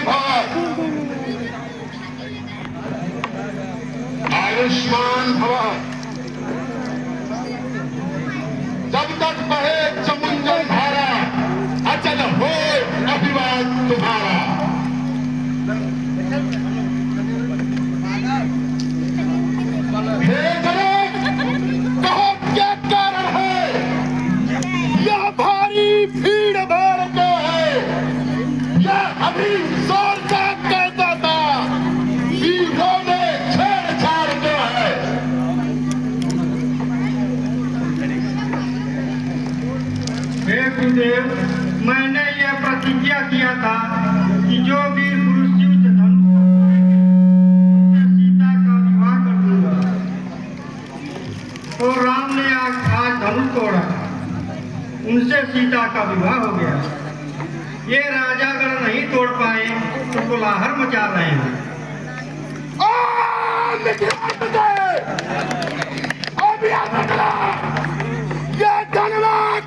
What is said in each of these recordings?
भव आयुष्मान भव। जब तक बहे चमुंदर धारा अचल हो अभिवाद तुम्हारा। हे गणेश कहो क्या कारण है, यह भारी भीड़ भाड़ क्या है, यह अभी जोर का कहता था वीरों में छेड़छाड़ क्या है। हे गुरुदेव, मैंने यह प्रतिज्ञा किया था कि जो वीर पुरुष युद्ध धनुष सीता का विवाह कर दूंगा, तो राम ने आज धनुष तोड़ा, उनसे सीता का विवाह हो गया। ये राजागण नहीं तोड़ पाए तो कोलाहल मचा रहे हैं।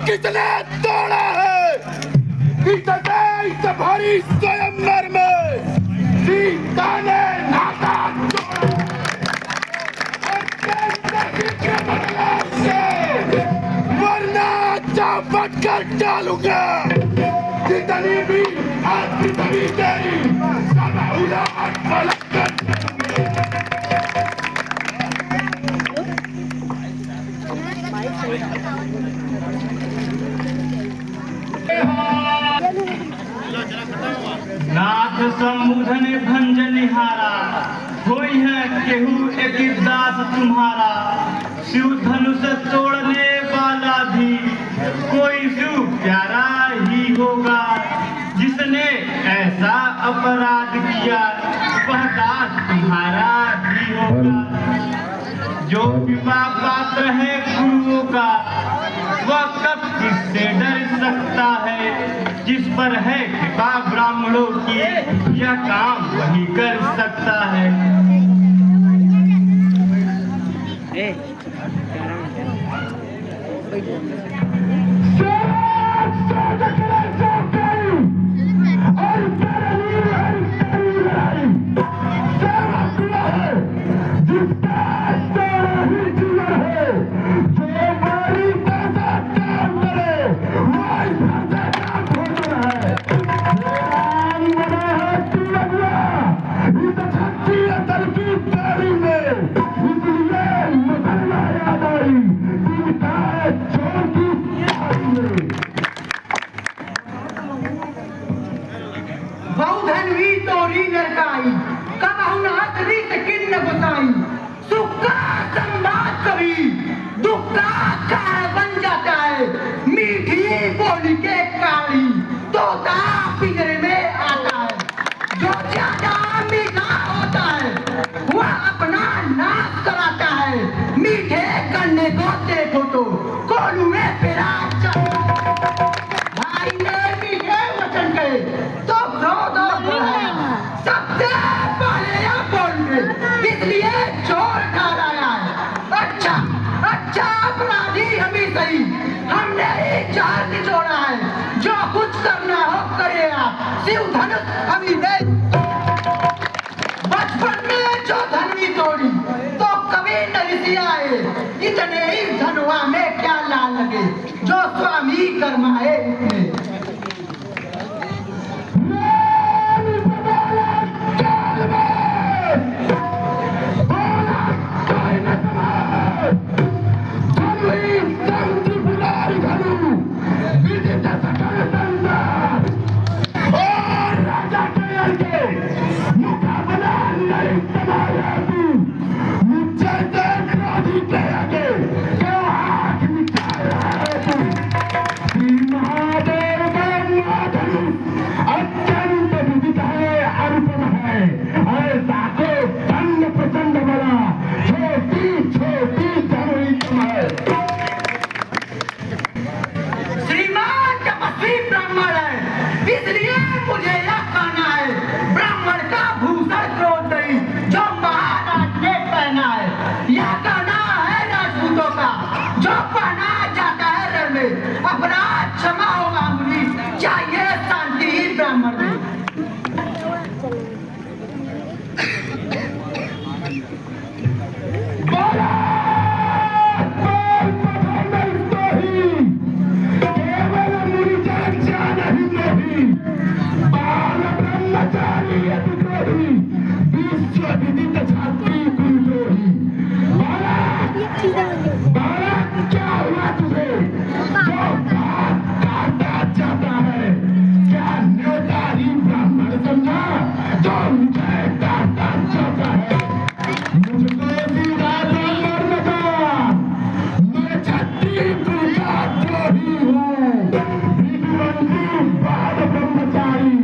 किसने तोड़ा है? इस भारी स्वयंवर में सीता ने नाता तोड़ा वरना चापट कर डालूंगा। जितनी भी आपकी तभी तेरी सब उलट पलट कर नाथ संबुधन भंज निहारा, कोई है केहू एक दास तुम्हारा। शिव धनुष तोड़ने वाला भी कोई शिव प्यारा ही होगा। जिसने ऐसा अपराध किया वह दास तुम्हारा ही होगा। जो कृपा पात्र है गुरुओं का वह कब किससे डर सकता है। जिस पर है कृपा ब्राह्मणों की यह काम वही कर सकता है। बहुधनवी तोरी नरकाई कबहु नाथ रीत किन्न गोसाई। सुख का संवाद कभी दुख का कारण बन जाता है। मीठी बोली के काली तोता पिंजरे में आता है। जो ज्यादा मीठा होता है वह अपना नाश कराता है। मीठे करने को देखो तो कोलू में पेरा भाई ने मीठे वचन कहे तो क्रोध बढ़ाया। सबसे पहले यह बोल इसलिए चोर ठहराया है। अच्छा अपराधी हम ही सही, हमने ही चार निचोड़ा है। जो कुछ करना हो करे आप, शिव धनुष अभी नहीं। बचपन में जो धनवी तोड़ी तो कभी नहीं सी आए। इतने ही धनुआ में क्या ला लगे जो स्वामी कर्माए उसने। महादेव विश्व विदित छात्री कुलद्रोही। बालक क्या हुआ तुझे जो बात काटना चाहता है? क्या न्योतारी ब्राह्मण समझा जो मुझे काटना चाहता है? मुझको सीधा ब्राह्मण न जान, मैं छत्री कुल का द्रोही हूँ, विधिवंशी बाल ब्रह्मचारी,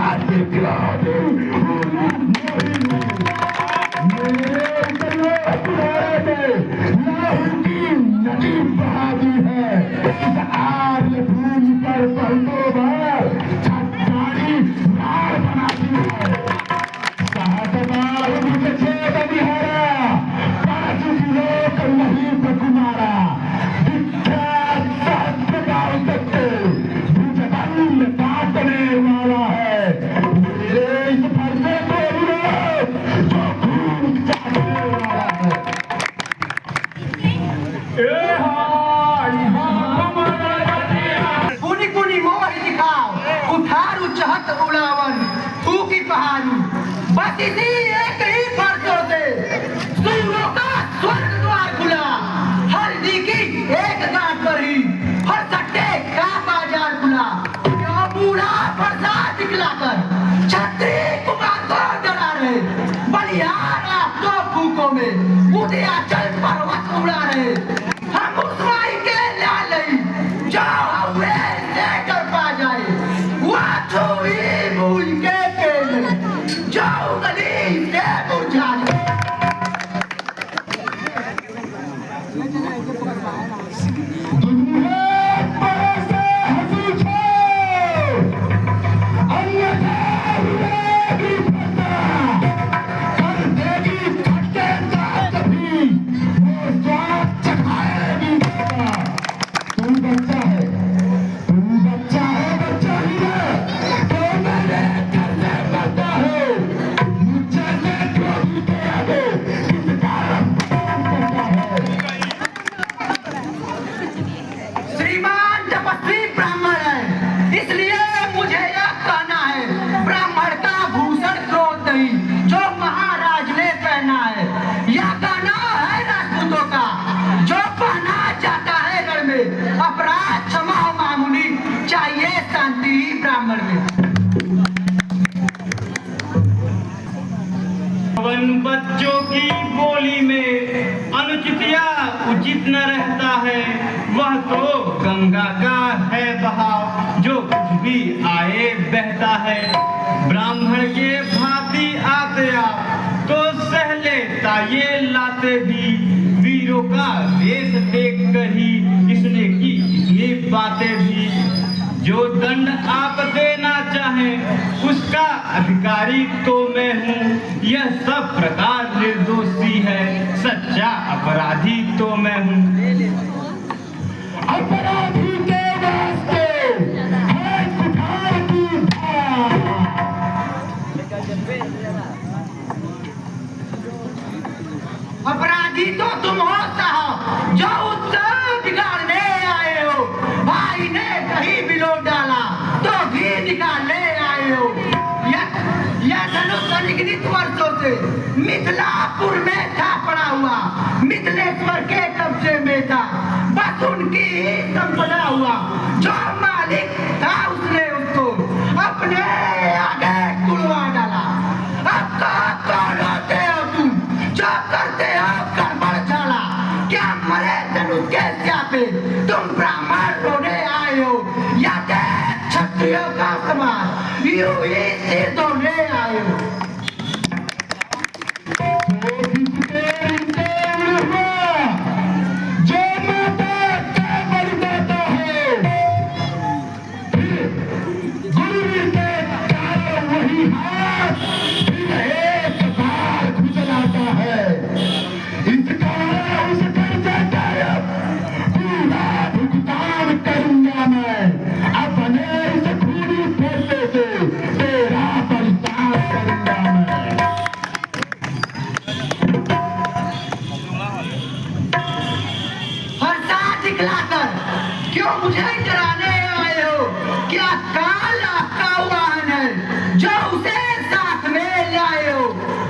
अतिक्रांति नदी बहादी है इस आर्य भूमि पर पलटों भर छठाड़ी रार बनाती है। सहस्रबार मुझे छेद निहारा, पांच लोक महीप कुमारा, विख्यात सहस्त्र गाँव तक भुजबल काटने वाला है। मेरे इस फरसे को विरोध जो खून चाटने वाला है। कुनी कुनी मोर दिखाओ, उठारू चहत उड़ावन, फूकी पहाड़ी, बस इसी एक ही फरसों से सूरों का स्वर्ग द्वार खुला। हल्दी की एक गांठ पर ही हर सट्टे का बाजार खुला। क्यों बूढ़ा प्रसाद दिखलाकर छत्री कुमार को डरा रहे, बलिहार आप तो फूकों में उदयाचल पर्वत उड़ा रहे। हम उस माई के लाल जो हुए से कर पा जाए, वह छुई मुई के पेड़ जो गली से मुरझा जाए। श्रीमान तपस्वी ब्राह्मण है, इसलिए मुझे यह कहना है, ब्राह्मण का भूषण क्रोध नहीं जो महाराज ने पहना है। यह कहना है राजपूतों का जो पहना जाता है रण में। अपराध क्षमा मामूली, चाहिए शांति ब्राह्मण में। वन बच्चों की बोली में अनुचित या उचित न रहता है, वह तो गंगा का है बहाव जो कुछ भी आए बहता है। ब्राह्मण के भांति आते आप तो सह लेता ये लाते भी, वीरों का वेश देख कर ही इसने की इतनी बातें भी। जो दंड आप देना चाहें उसका अधिकारी तो मैं हूँ, यह सब प्रकार निर्दोषी है, सच्चा अपराधी तो मैं हूँ। अपराधी के वास्ते है कुठार की धार। अपराधी तो तुम हो साहब जो उत्सव बिगाड़ने आए हो। भाई ने कहीं बिलो डाला तो भी निकालने आए हो। यह धनुष अनिगणित वर्षों से मिथिलापुर में था पड़ा हुआ, मिथिलेश्वर के कब्जे में था, बस उनकी ही संपदा हुआ। जो मालिक था उसने उसको अपने आगे तुड़वा डाला। अब कौन होते हो तुम जो करते हो गड़बड़ चाला? क्या मरे धनुष के स्यापे तुम ब्राह्मण रोने आए हो, या क्षत्रियों का समाज यूं ही सिर धोने आए हो? अपने इस खूनी पोते से तेरा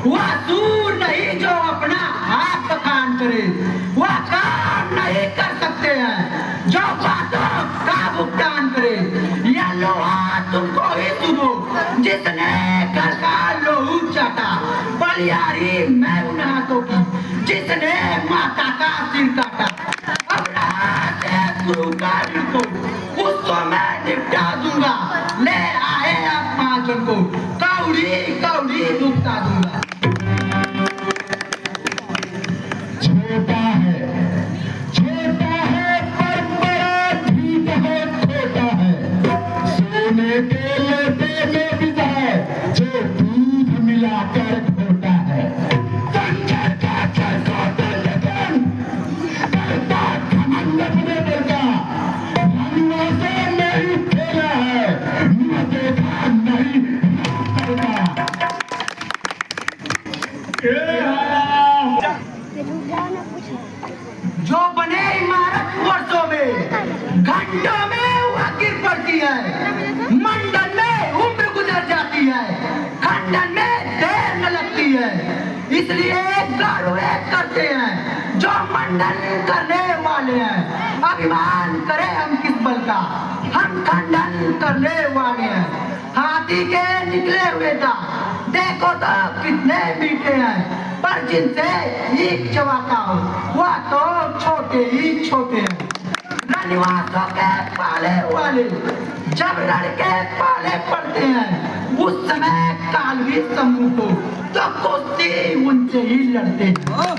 वह सूर नहीं जो अपना हाथ बखान करे, वह काम नहीं कर सकते हैं जो बातों का भुगतान करे। यह लोहा तुमको ही सुनो जिसने घर का लोहू चाटा, बलियारी मैं उन हाथों की जिसने माता का सिर काटा। अब रात है शुरू कर को उसको मैं निपटा दूंगा, ले आए आप पांचों को कौड़ी कौड़ी भुगता दूंगा। छोटा है पर बड़ा भी बहुत छोटा है, सोने के लोटे में भी है जो दूध मिलाकर खोटा है। कंजर का चरकोटे लगन करता घमंड अपने दिल का, रंगों से नहीं खेला है, मुँह देखा नहीं करता। जो बने इमारत वर्षों में, घंटों में वह गिर पड़ती है, मंडन में उम्र गुजर जाती है, खंडन में देर न लगती है। इसलिए गाड़ुए करते हैं जो मंडन करने वाले हैं। अभिमान करें हम किस बल का, हम खंडन करने वाले हैं। हाथी के निकले हुए दांत देखो तो कितने मीठे हैं, पर जिनसे ईख चबाता हो वह तो छोटे ही छोटे हैं। रनिवासों के पाले वाले जब लड़के पाले पड़ते हैं, उस समय कालवी समूह को तो कुश्ती उनसे ही लड़ते हैं।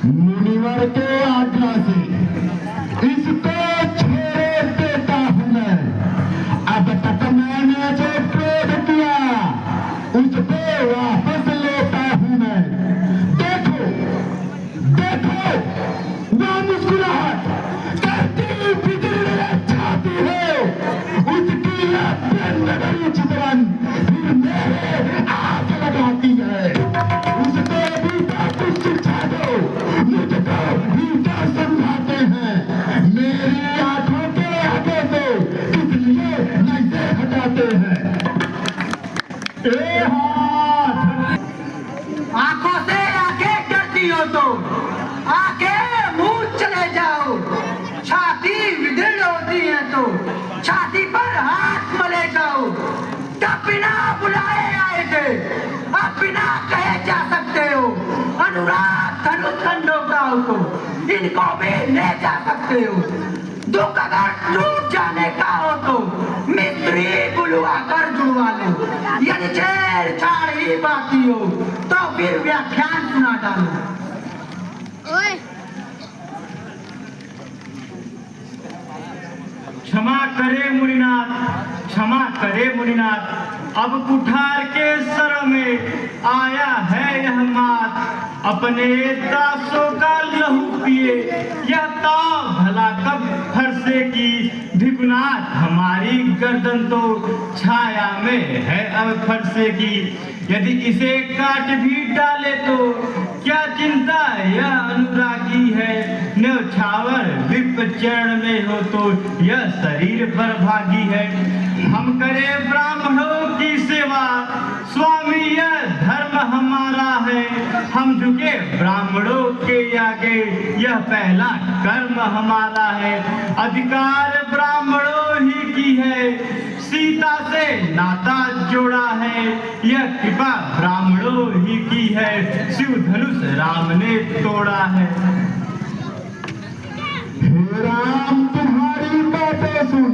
मुनिवर के आज्ञा से इसको छोड़ देता हूं मैं। अब तक मैंने जो क्रोध किया उसको वापस लेता हूं मैं। देखो देखो वह मुस्कुराहट करती बिगड़ने चाहती है, उसकी नगरी चितवन फिर मेरे आग लगाती है। उसको भी कुछ शिक्षा दो, मुझको उल्टा समझाते हैं, मेरी आंखों के आगे से इसलिए नजर हटाते हैं। आंखों से आगे डरती हो तो आगे मुंह चले जाओ, छाती विदृढ़ होती है तो छाती पर हाथ मले जाओ। तब बिना बुलाए आए थे, अब बिना कहे जा सकते हो। अनुराग धनुष खंडों का हो तो इनको भी ले जा सकते हो। दुख अगर टूट जाने का हो तो मिस्त्री बुलवा कर जुड़वा लो। यदि छेड़छाड़ ही बाकी हो तो फिर व्याख्यान सुना डालो। क्षमा करे मुनिनाथ, क्षमा करे मुनिनाथ, अब कुठार के सर में आया है यह मात। अपने दासों का लहू पिए यह ताव भला कब फरसे की। भिगुनाथ हमारी गर्दन तो छाया में है अब फरसे की। यदि इसे काट भी डाले तो क्या चिंता यह अनुरागी है। न्यौछावर विप चरण में हो तो यह शरीर पर भागी है। हम करें ब्राह्मणों की सेवा, स्वामी यह धर्म हमारा है। हम झुके ब्राह्मणों के आगे यह पहला कर्म हमारा है। अधिकार ब्राह्मणों ही की है, सीता से नाता जोड़ा है। यह कृपा ब्राह्मणों ही की है, शिव धनुष राम ने तोड़ा है। हे राम तुम्हारी बातें सुन,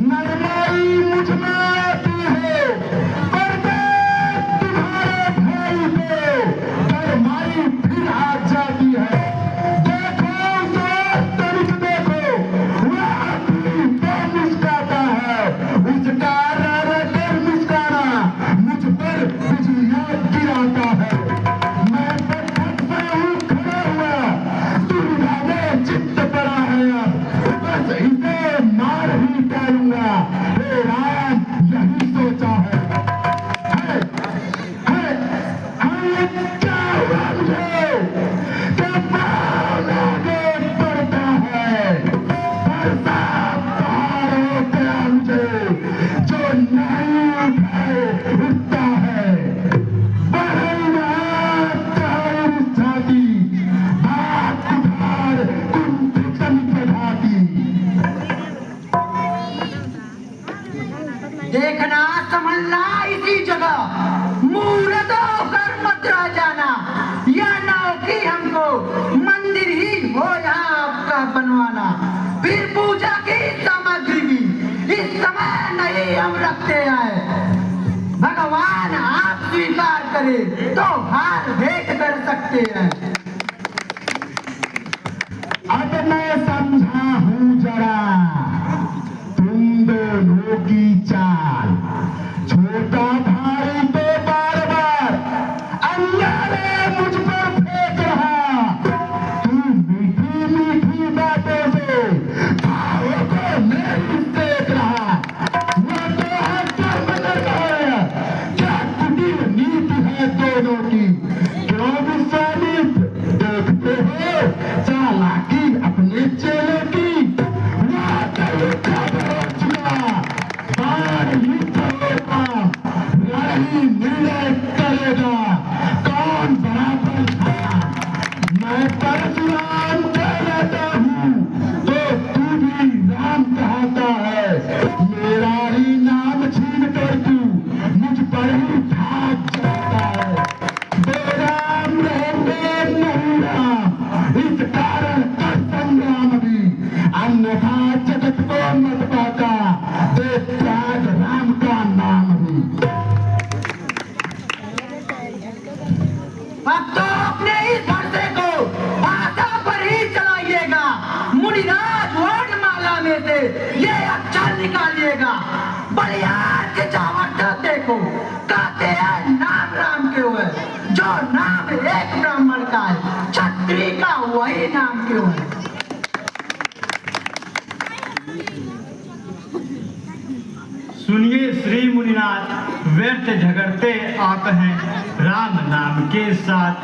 नरमाई मुझ में आती है, पर मैं तुम्हारे भाई पे गरमाई फिर आ जाती है। देखो उसे तनिक देखो, वह अभी तो मुस्कुराता है, उसका रर मुस्कुराना मुझ पर बिजलियां गिराता है। मैं पत्थर पे हूँ खड़ा हुआ, दुविधा में चित्त पड़ा है, बस इसे मार ही डालूंगा। हे राम यही सोचा है। क्या हुआ मुझे कि प्राण आगे बढ़ता है, बरसा पार हो गया मुझे, जो नहीं उठाए उठता है। बढ़ेगा तुम्हारी छाती, हाथ उठार कुंठितन प्रभाती। देखना संभलना इसी जगह, मूर्त होकर मत रह जाना। यह नौकरी हमको मंदिर ही हो यहाँ आपका बनवाना। फिर पूजा की सामग्री भी इस समय नहीं हम रखते हैं। भगवान आप स्वीकार करे तो हार भेंट कर सकते हैं। अब मैं समझा हूँ जरा तुम दोनों की चाल। छोटा भाई तो बार बार अंगारे मुझ पर फेंक रहा, तू मीठी मीठी बातों से भावों को नहीं देख रहा। वो तो है कर्म है, क्या कुटिल नीति है दोनों की। क्यों विश्वामित देखते हो चालाकी अपने चेले की। वह तरीका बहुत चुना, बाढ़ युद्ध होगा, लड़ाई निर्णय करेगा कौन बराबर था। मैं परशुराम कहलाता हूँ तो तू भी राम कहता है। मेरा ही नाम छीन कर तू मुझ पर ही भाग जाता है। बेराम रहेंगे नहीं राम, इस कारण कर संग्राम भी, अन्यथा जगत को मत पाता, दे त्याग राम का नाम भी। अब तो अपने इस भरसे को आशा पर ही चलाइएगा। मुनिराज वर्णमाला में से ये अक्षर निकालिएगा। बलियार की चावट देखो, कहते हैं नाम राम क्यों है, जो नाम एक ब्राह्मण का है, क्षत्रिय का वही नाम क्यों है। सुनिए श्री मुनिनाथ, व्यर्थ झगड़ते आप हैं राम नाम के साथ।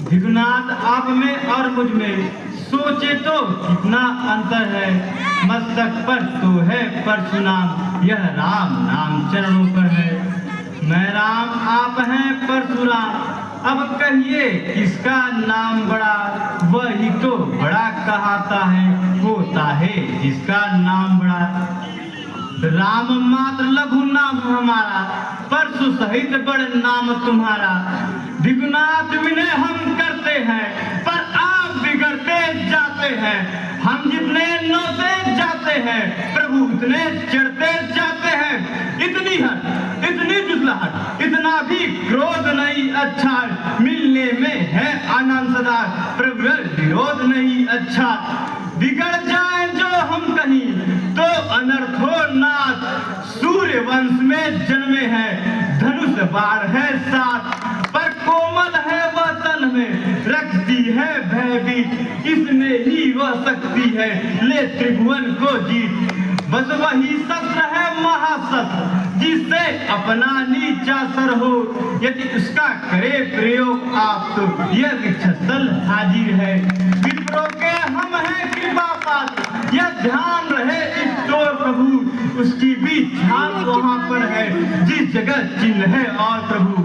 भिघुनाथ आप में और मुझ में सोचे तो कितना अंतर है। मस्तक पर तो है परशुराम, यह राम नाम चरणों पर है। मैं राम आप हैं परशुराम, अब कहिए किसका नाम बड़ा। वही तो बड़ा कहाता है, होता है जिसका नाम बड़ा। राम मात्र लघु नाम हमारा, परशु सहित बड़ नाम तुम्हारा। भिघुनाथ विनय हम करते हैं, पर आप बिगड़ते जाते हैं। हम जितने नौते जाते हैं, प्रभु उतने चढ़ते जाते हैं। इतनी हट, इतनी जुटलाहट, इतना भी क्रोध नहीं अच्छा। मिलने में है आनंद सदा, प्रभु विरोध नहीं अच्छा। बिगड़ जाए जो हम कहीं तो अनर्थो नाथ, सूर्य वंश में जन्मे हैं, धनुष बाण है साथ। पर कोमल है वह तन में, रखती है भयभीत, इसमें ही वह शक्ति है ले त्रिभुवन को जीत। बस वही शस्त्र है महाशस्त्र, जिससे अपना नीचा सर हो। यदि उसका करे प्रयोग आप तो यह वृक्षस्थल हाजिर है। विप्रों के हम हैं कृपा पात्र, यह ध्यान रहे ईश्वर प्रभु, उसकी भी छाप वहाँ पर है जिस जगह चिन्ह है और प्रभु।